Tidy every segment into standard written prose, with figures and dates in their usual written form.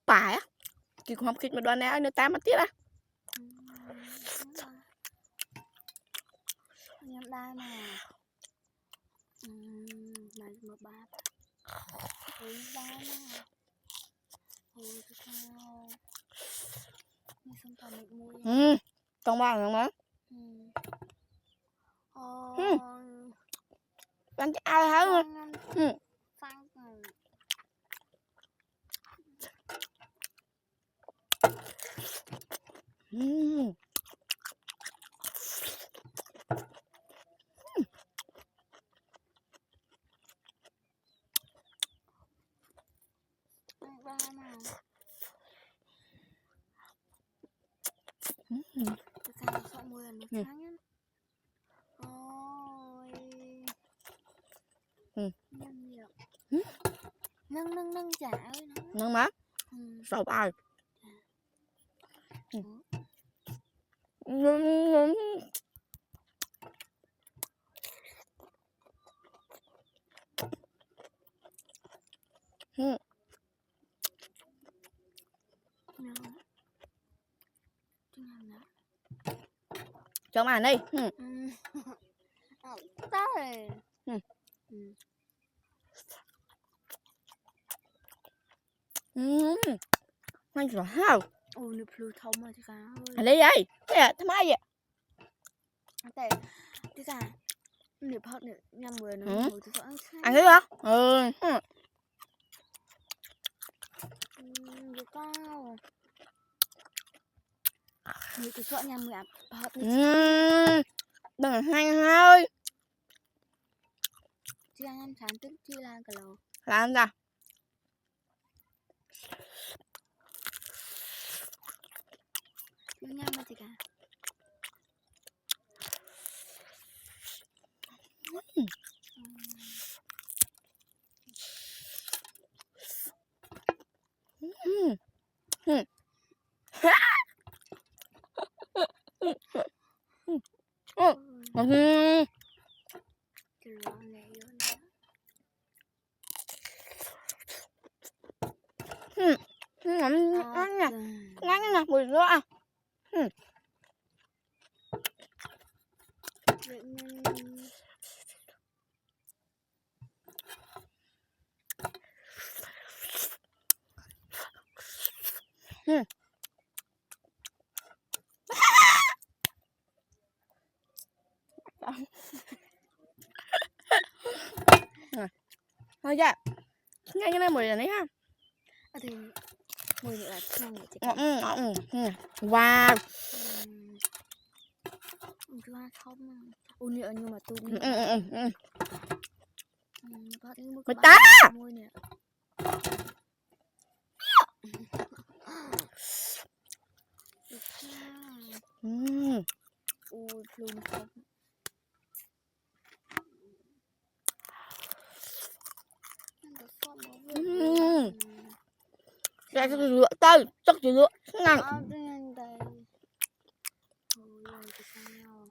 Phải á. Chị cũng không kịp mà đoàn nào nó tám mất tiết á. Nhắm đai mà. Này mà ba. Ôi đai mà. Ôi sao. Nghe xong tao mệt mũi. Trong bao rồi mà. Ăn cho ai hả? Phăng rồi. Ba mà. Sao sợ mùi là nó sáng á. Ôi. Nâng nhiều. Nâng chả ơi nó. Nâng má. Sao ai? Cho màn đi. Tới. Ngon rồi ha. Ôi nụ plù thông mà chị cả ơi. Anh lấy vậy. Thế à, thăm ai vậy? Tại chị cả nụ phật nụ nhằm mười nó ngồi chị cả ăn thấy hả? Được cao. Nụ chị cả nhằm mười phật Đừng là hay thôi. Chị ăn ăn sáng tức chị làm cả lầu. Làm ra. Chị nhằm mà chị cả. Ngắn nha. Ngắn nha, mùi sữa à. Thôi dạ. Nghe cái này mùi là đấy ha. Thì mùi nữa là ngon vậy chị. Wow. Thứ hai không. Ôi nhựa nhưng mà tôi Mày ta. Môi nè. Ôi plum không. Ra cho rửa tay, chắc chỉ rửa ngon. Ôi cái sao.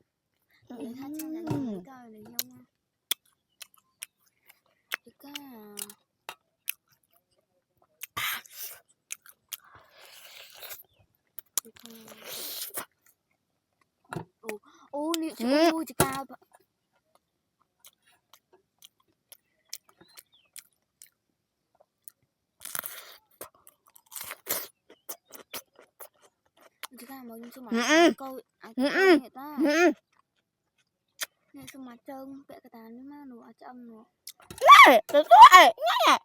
Để hát cho là gì coi là không. Cái ô nè chị ơi chị cao. Chị cao mà nhưng mà câu nghe ta. Nè xong mà trơn vẽ cái tàn nhưng mà nó chậm nó. Này, từ tuổi nhá.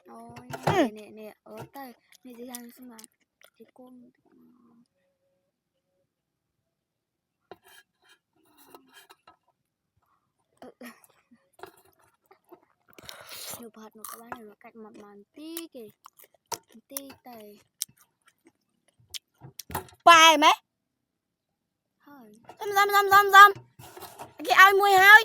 Ôi nè ở tay nè chị ăn xong mà chị con nhiều phật nó các bạn này nó cạnh mặt màn tí kìa tí tay Bài mấy? hơi Dâm. Cái ai mùi hơi?